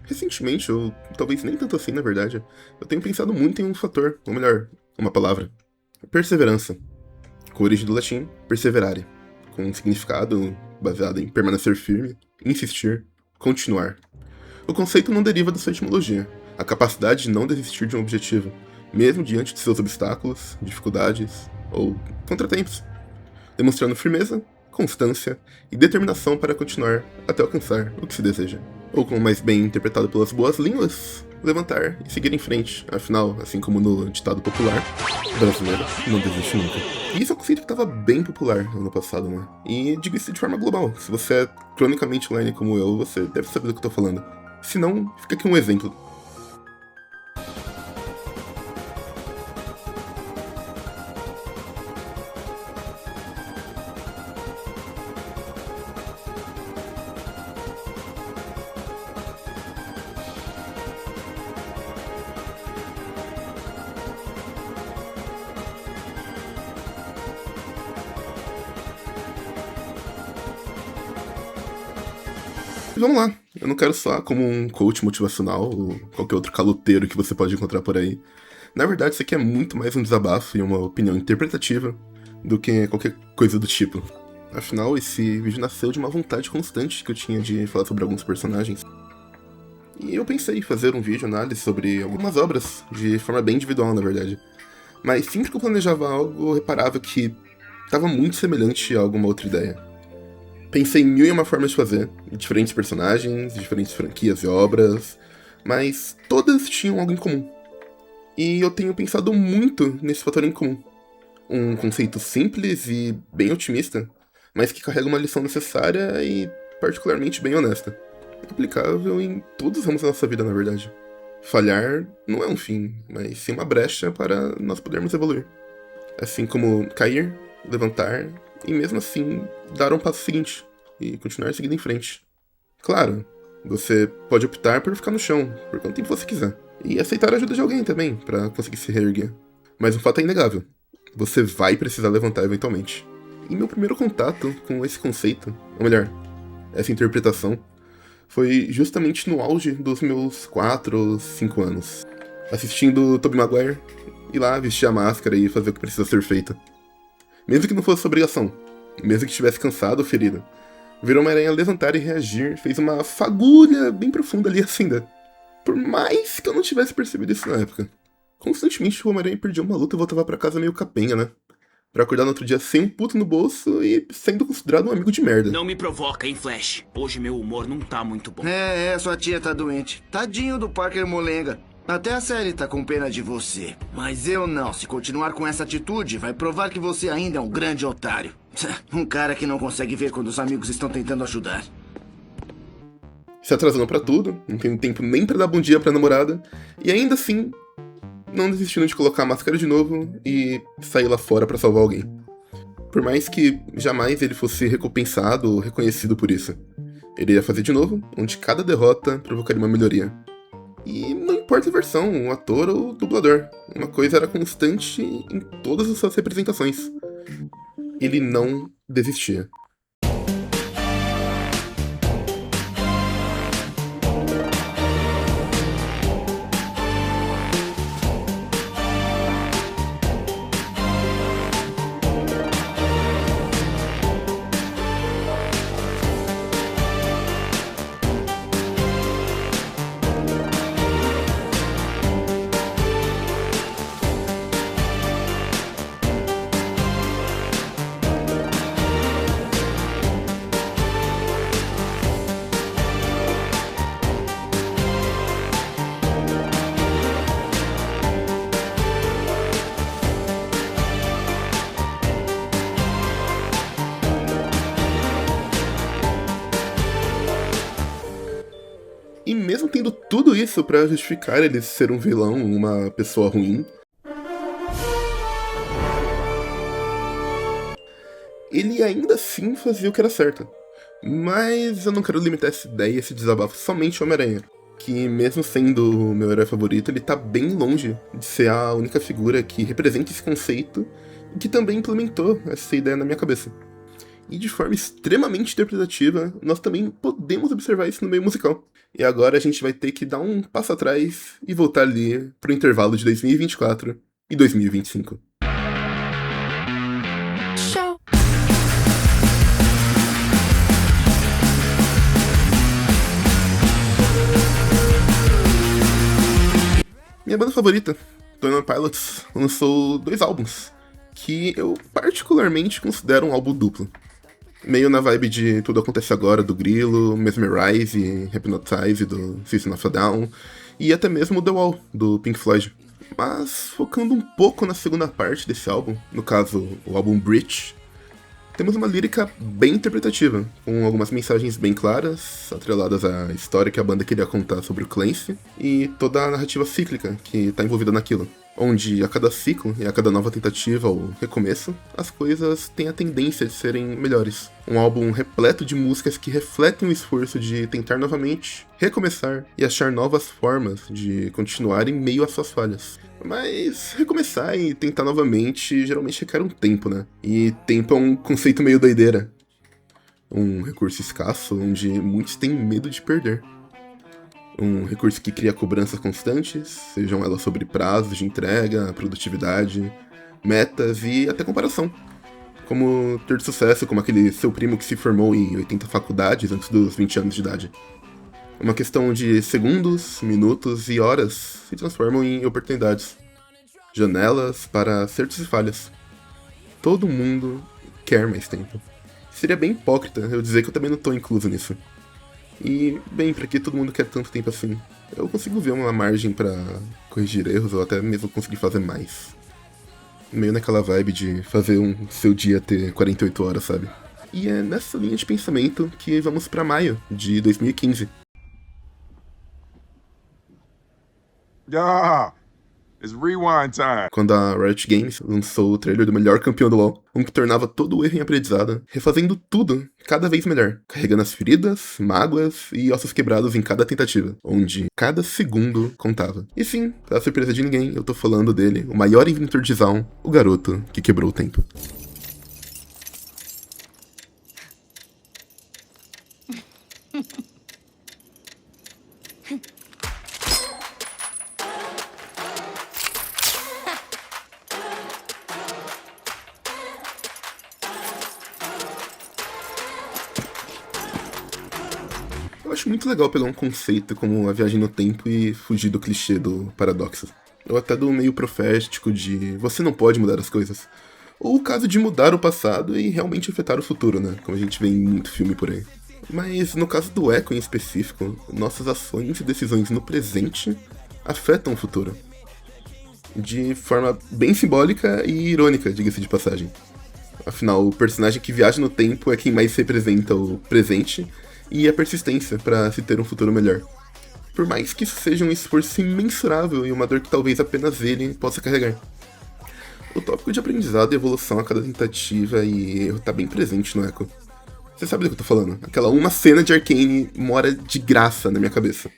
Recentemente, ou talvez nem tanto assim na verdade, eu tenho pensado muito em um fator, ou melhor, uma palavra: perseverança, com origem do latim perseverare, com um significado baseado em permanecer firme, insistir, continuar. O conceito não deriva da sua etimologia, a capacidade de não desistir de um objetivo, mesmo diante de seus obstáculos, dificuldades ou contratempos, demonstrando firmeza, constância e determinação para continuar até alcançar o que se deseja. Ou, como mais bem interpretado pelas boas línguas, levantar e seguir em frente. Afinal, assim como no ditado popular, brasileiro não desiste nunca. E isso é um conceito que estava bem popular ano passado, né? E digo isso de forma global. Se você é cronicamente online como eu, você deve saber do que eu tô falando. Se não, fica aqui um exemplo. Vamos lá. Eu não quero soar como um coach motivacional ou qualquer outro caloteiro que você pode encontrar por aí. Na verdade, isso aqui é muito mais um desabafo e uma opinião interpretativa do que qualquer coisa do tipo. Afinal, esse vídeo nasceu de uma vontade constante que eu tinha de falar sobre alguns personagens. E eu pensei em fazer um vídeo análise sobre algumas obras, de forma bem individual, na verdade. Mas sempre que eu planejava algo, eu reparava que estava muito semelhante a alguma outra ideia. Pensei em mil e uma formas de fazer, diferentes personagens, diferentes franquias e obras, mas todas tinham algo em comum. E eu tenho pensado muito nesse fator em comum. Um conceito simples e bem otimista, mas que carrega uma lição necessária e particularmente bem honesta. Aplicável em todos os ramos da nossa vida, na verdade. Falhar não é um fim, mas sim uma brecha para nós podermos evoluir. Assim como cair, levantar e mesmo assim dar um passo seguinte e continuar seguindo em frente. Claro, você pode optar por ficar no chão por quanto tempo você quiser e aceitar a ajuda de alguém também para conseguir se reerguer. Mas um fato é inegável: você vai precisar levantar eventualmente. E meu primeiro contato com esse conceito, ou melhor, essa interpretação, foi justamente no auge dos meus 4 ou 5 anos, assistindo Tobey Maguire, ir lá vestir a máscara e fazer o que precisa ser feito. Mesmo que não fosse obrigação, mesmo que estivesse cansado ou ferido, ver Homem-Aranha levantar e reagir fez uma fagulha bem profunda ali acenda. Por mais que eu não tivesse percebido isso na época. Constantemente o Homem-Aranha perdia uma luta e voltava pra casa meio capenga, né? Pra acordar no outro dia sem um puto no bolso e sendo considerado um amigo de merda. Não me provoca, hein, Flash? Hoje meu humor não tá muito bom. Sua tia tá doente. Tadinho do Parker Molenga. Até a série tá com pena de você. Mas eu não. Se continuar com essa atitude, vai provar que você ainda é um grande otário. Um cara que não consegue ver quando os amigos estão tentando ajudar. Se atrasando pra tudo, não tendo tempo nem pra dar bom dia pra namorada, e ainda assim, não desistindo de colocar a máscara de novo e sair lá fora pra salvar alguém. Por mais que jamais ele fosse recompensado ou reconhecido por isso. Ele ia fazer de novo, onde cada derrota provocaria uma melhoria. E não importa a versão, o ator ou o dublador, uma coisa era constante em todas as suas representações: ele não desistia. E mesmo tendo tudo isso pra justificar ele ser um vilão, uma pessoa ruim, ele ainda assim fazia o que era certo. Mas eu não quero limitar essa ideia, esse desabafo, somente ao Homem-Aranha, que mesmo sendo o meu herói favorito, ele tá bem longe de ser a única figura que representa esse conceito e que também implementou essa ideia na minha cabeça. E de forma extremamente interpretativa, nós também podemos observar isso no meio musical. E agora a gente vai ter que dar um passo atrás e voltar ali pro intervalo de 2024 e 2025. Minha banda favorita, 21 Pilots, lançou 2 álbuns, que eu particularmente considero um álbum duplo. Meio na vibe de Tudo Acontece Agora, do Grilo, Mesmerize e Hypnotize, do System of a Down, e até mesmo The Wall, do Pink Floyd. Mas focando um pouco na segunda parte desse álbum, no caso, o álbum Breach, temos uma lírica bem interpretativa, com algumas mensagens bem claras, atreladas à história que a banda queria contar sobre o Clancy, e toda a narrativa cíclica que está envolvida naquilo, onde a cada ciclo e a cada nova tentativa ou recomeço, as coisas têm a tendência de serem melhores. Um álbum repleto de músicas que refletem o esforço de tentar novamente, recomeçar e achar novas formas de continuar em meio às suas falhas. Mas recomeçar e tentar novamente geralmente requer um tempo, né? E tempo é um conceito meio doideira. Um recurso escasso onde muitos têm medo de perder. Um recurso que cria cobranças constantes, sejam elas sobre prazos de entrega, produtividade, metas e até comparação. Como ter sucesso como aquele seu primo que se formou em 80 faculdades antes dos 20 anos de idade. Uma questão de segundos, minutos e horas se transformam em oportunidades. Janelas para acertos e falhas. Todo mundo quer mais tempo. Seria bem hipócrita eu dizer que eu também não tô incluso nisso. E, bem, pra que todo mundo quer tanto tempo assim? Eu consigo ver uma margem pra corrigir erros ou até mesmo conseguir fazer mais. Meio naquela vibe de fazer seu dia ter 48 horas, sabe? E é nessa linha de pensamento que vamos pra maio de 2015. It's rewind time. Quando a Riot Games lançou o trailer do melhor campeão do LoL, um que tornava todo o erro em aprendizado, refazendo tudo cada vez melhor, carregando as feridas, mágoas e ossos quebrados em cada tentativa, onde cada segundo contava. E sim, pra surpresa de ninguém, eu tô falando dele, o maior inventor de Zaun, o garoto que quebrou o tempo. Eu acho muito legal pegar um conceito como a viagem no tempo e fugir do clichê do paradoxo. Ou até do meio profético de você não pode mudar as coisas. Ou o caso de mudar o passado e realmente afetar o futuro, né? Como a gente vê em muito filme por aí. Mas no caso do Echo em específico, nossas ações e decisões no presente afetam o futuro. De forma bem simbólica e irônica, diga-se de passagem. Afinal, o personagem que viaja no tempo é quem mais representa o presente e a persistência para se ter um futuro melhor. Por mais que isso seja um esforço imensurável e uma dor que talvez apenas ele possa carregar. O tópico de aprendizado e evolução a cada tentativa e erro tá bem presente no Echo. Você sabe do que eu tô falando? Aquela uma cena de Arcane mora de graça na minha cabeça.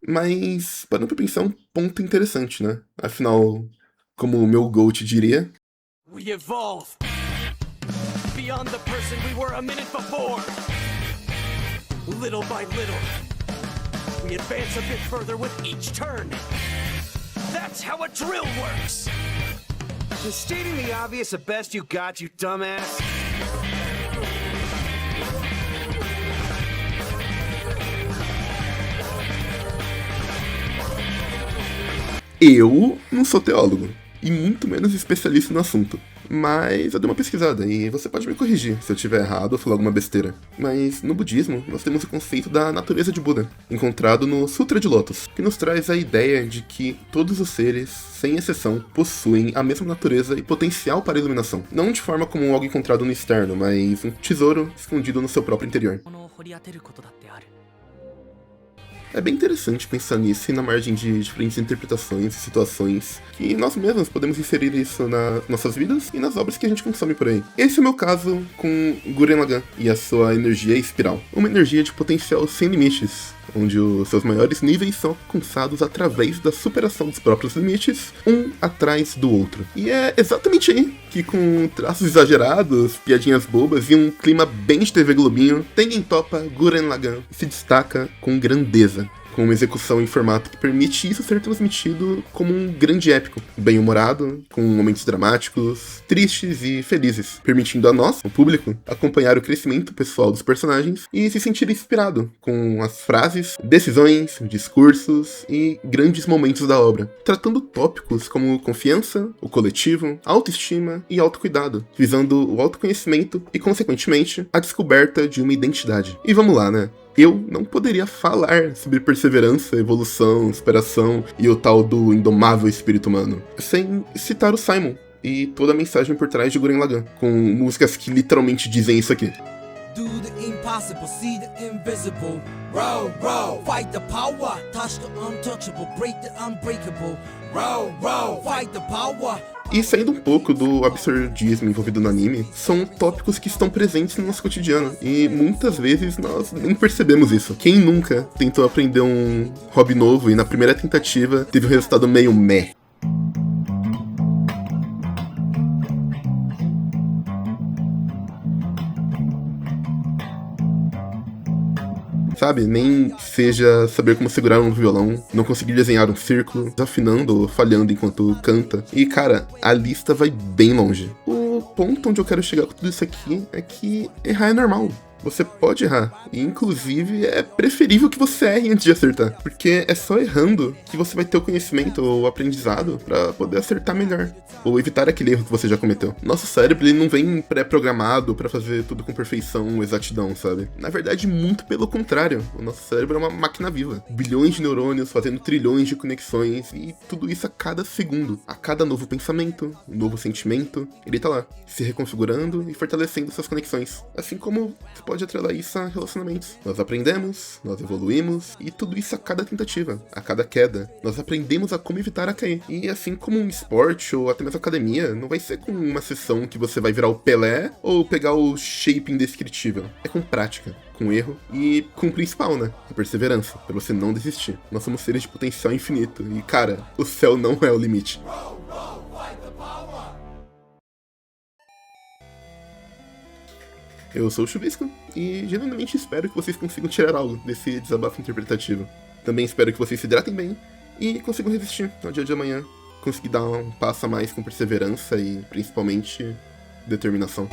Mas, parando pra pensar, um ponto interessante, né? Afinal, como o meu GOAT diria... We evolve beyond the person we were a minute before. Little by little, we advance a bit further with each turn. That's how a drill works. Is stating the obvious the best you got, you dumbass? Eu não sou teólogo, e muito menos especialista no assunto. mas eu dei uma pesquisada e você pode me corrigir se eu estiver errado ou falar alguma besteira. Mas no budismo, nós temos o conceito da natureza de Buda, encontrado no Sutra de Lotus, que nos traz a ideia de que todos os seres, sem exceção, possuem a mesma natureza e potencial para a iluminação. Não de forma como algo encontrado no externo, mas um tesouro escondido no seu próprio interior. É bem interessante pensar nisso e na margem de diferentes interpretações e situações que nós mesmos podemos inserir isso nas nossas vidas e nas obras que a gente consome por aí. Esse é o meu caso com Gurren Lagann e a sua energia espiral. Uma energia de potencial sem limites, onde os seus maiores níveis são alcançados através da superação dos próprios limites, um atrás do outro. E é exatamente aí que, com traços exagerados, piadinhas bobas e um clima bem de TV Globinho, Tengen Toppa Gurren Lagann se destaca com grandeza, com uma execução em formato que permite isso ser transmitido como um grande épico, bem-humorado, com momentos dramáticos, tristes e felizes, permitindo a nós, o público, acompanhar o crescimento pessoal dos personagens e se sentir inspirado com as frases, decisões, discursos e grandes momentos da obra, tratando tópicos como confiança, o coletivo, autoestima e autocuidado, visando o autoconhecimento e, consequentemente, a descoberta de uma identidade. E vamos lá, né? Eu não poderia falar sobre perseverança, evolução, superação e o tal do indomável espírito humano sem citar o Simon e toda a mensagem por trás de Gurren Lagann, com músicas que literalmente dizem isso aqui. Do the impossible, see the invisible. Row, row, fight the power. Touch the untouchable, break the unbreakable. Row, row, fight the power. E saindo um pouco do absurdismo envolvido no anime, são tópicos que estão presentes no nosso cotidiano, e muitas vezes nós nem percebemos isso. Quem nunca tentou aprender um hobby novo e na primeira tentativa teve um resultado meio meh? Sabe, nem seja saber como segurar um violão, não conseguir desenhar um círculo, desafinando ou falhando enquanto canta. E cara, a lista vai bem longe. O ponto onde eu quero chegar com tudo isso aqui é que errar é normal. Você pode errar, e inclusive é preferível que você erre antes de acertar, porque é só errando que você vai ter o conhecimento ou o aprendizado pra poder acertar melhor, ou evitar aquele erro que você já cometeu. Nosso cérebro, ele não vem pré-programado pra fazer tudo com perfeição ou exatidão, sabe? Na verdade, muito pelo contrário, o nosso cérebro é uma máquina viva, bilhões de neurônios fazendo trilhões de conexões, e tudo isso a cada segundo, a cada novo pensamento, novo sentimento, ele tá lá, se reconfigurando e fortalecendo suas conexões, assim como você pode atrelar isso a relacionamentos. Nós aprendemos, nós evoluímos, e tudo isso a cada tentativa, a cada queda. Nós aprendemos a como evitar a cair. E assim como um esporte ou até mesmo academia, não vai ser com uma sessão que você vai virar o Pelé ou pegar o shape indescritível. É com prática, com erro e com o principal, né? A perseverança, pra você não desistir. Nós somos seres de potencial infinito e, cara, o céu não é o limite. Eu sou o Chuvisco e genuinamente espero que vocês consigam tirar algo desse desabafo interpretativo. Também espero que vocês se hidratem bem e consigam resistir ao dia de amanhã, conseguir dar um passo a mais com perseverança e principalmente determinação.